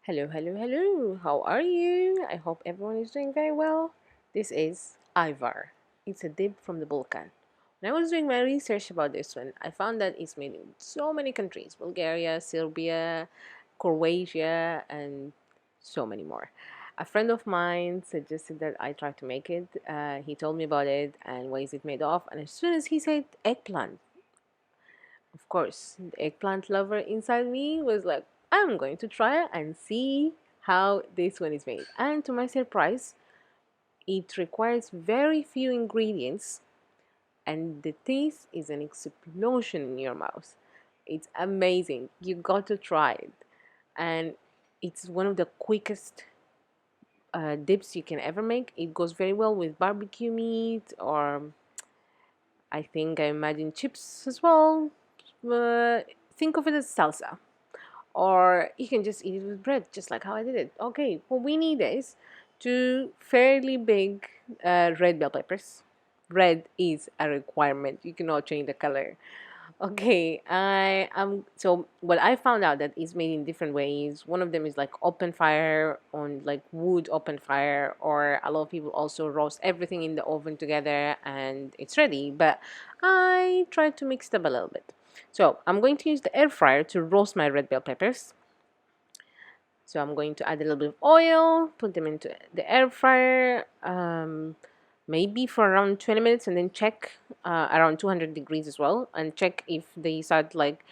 Hello, hello, hello. How are you? I hope everyone is doing very well. This is Ajvar. It's a dip from the Balkan. When I was doing my research about this one, I found that it's made in so many countries: Bulgaria, Serbia, Croatia, and so many more. A friend of mine suggested that I try to make it. He told me about it and what is it made of. And as soon as he said eggplant, of course, the eggplant lover inside me was like, I'm going to try and see how this one is made. And to my surprise, it requires very few ingredients, and the taste is an explosion in your mouth. It's amazing. You got to try it. And it's one of the quickest dips you can ever make. It goes very well with barbecue meat, or I imagine chips as well. Think of it as salsa, or you can just eat it with bread, just like how I did it. Okay, what we need is two fairly big red bell peppers. Red is a requirement. You cannot change the color. Okay, I am. So what I found out that is made in different ways. One of them is like open fire on like wood open fire, or a lot of people also roast everything in the oven together and it's ready. But I tried to mix them a little bit. So I'm going to use the air fryer to roast my red bell peppers. So I'm going to add a little bit of oil, put them into the air fryer, maybe for around 20 minutes, and then check around 200 degrees as well, and check if they start like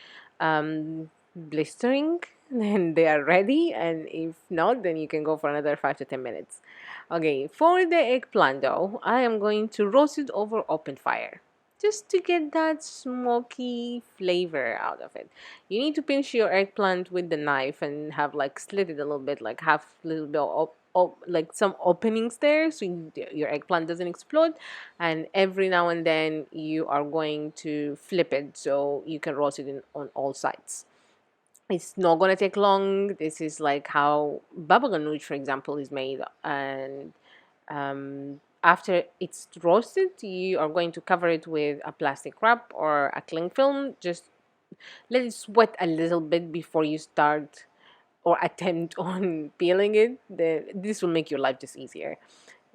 blistering, then they are ready, and if not, then you can go for another 5 to 10 minutes. Okay, for the eggplant though, I am going to roast it over open fire just to get that smoky flavor out of it. You need to pinch your eggplant with the knife and have like slit it a little bit, like have a little bit of like some openings there, so your eggplant doesn't explode. And every now and then you are going to flip it so you can roast it on all sides. It's not gonna take long. This is like how baba ganoush, for example, is made. And after it's roasted, you are going to cover it with a plastic wrap or a cling film. Just let it sweat a little bit before you start or attempt on peeling it. This will make your life just easier.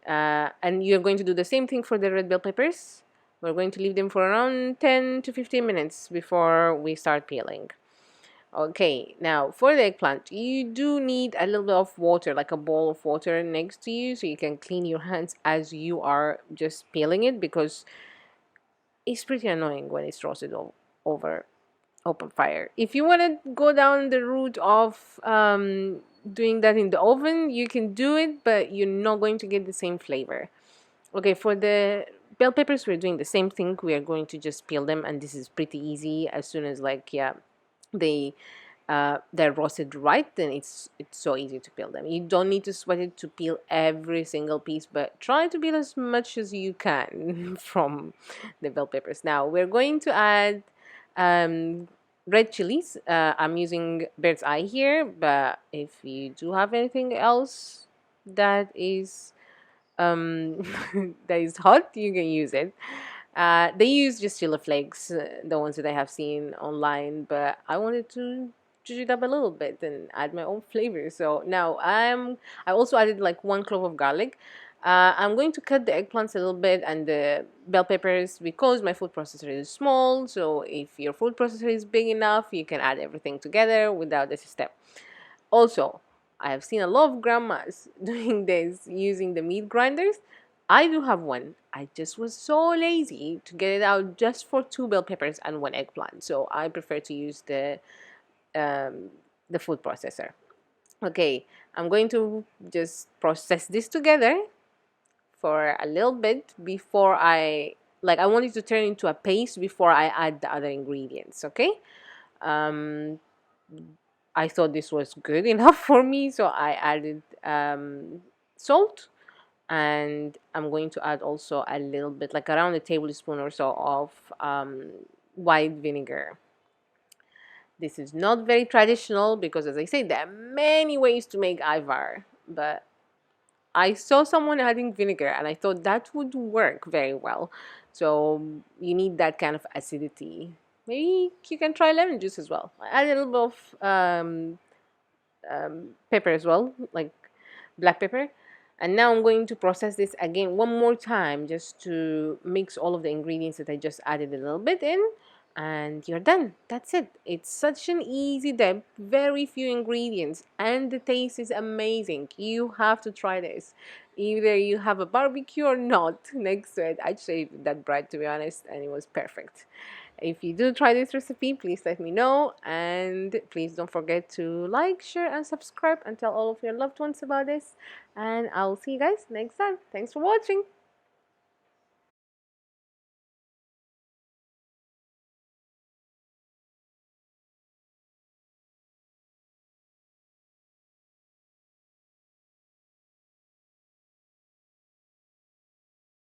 And you're going to do the same thing for the red bell peppers. We're going to leave them for around 10 to 15 minutes before we start peeling. Okay, now for the eggplant, you do need a little bit of water, like a bowl of water next to you, so you can clean your hands as you are just peeling it, because it's pretty annoying when it's roasted over open fire. If you want to go down the route of doing that in the oven, you can do it, but you're not going to get the same flavor. Okay, for the bell peppers, we're doing the same thing. We are going to just peel them, and this is pretty easy. As soon as like they they're roasted right, then it's so easy to peel them. You don't need to sweat it to peel every single piece, but try to peel as much as you can from the bell peppers. Now we're going to add um, red chilies. I'm using bird's eye here, but if you do have anything else that is um, that is hot, you can use it. They use just chili flakes, the ones that I have seen online, but I wanted to juice it up a little bit and add my own flavor. So now I also added like one clove of garlic. I'm going to cut the eggplants a little bit and the bell peppers because my food processor is small. So if your food processor is big enough, you can add everything together without this step. Also, I have seen a lot of grandmas doing this using the meat grinders. I do have one. I just was so lazy to get it out just for two bell peppers and one eggplant. So I prefer to use um, the food processor. Okay, I'm going to just process this together for a little bit before I want it to turn into a paste before I add the other ingredients. Okay. Um, I thought this was good enough for me, so I added salt, and I'm going to add also a little bit, like around a tablespoon or so, of white vinegar. This is not very traditional because, as I said, there are many ways to make Ivar, but I saw someone adding vinegar and I thought that would work very well. So you need that kind of acidity. Maybe you can try lemon juice as well. I add a little bit of pepper as well, like black pepper. And now I'm going to process this again one more time just to mix all of the ingredients that I just added a little bit in. And you're done. That's it. It's such an easy dip, very few ingredients, and the taste is amazing. You have to try this. Either you have a barbecue or not next to it. I just ate that bread, to be honest, and it was perfect. If you do try this recipe, please let me know, and please don't forget to like, share, and subscribe, and tell all of your loved ones about this. And I'll see you guys next time. Thanks for watching.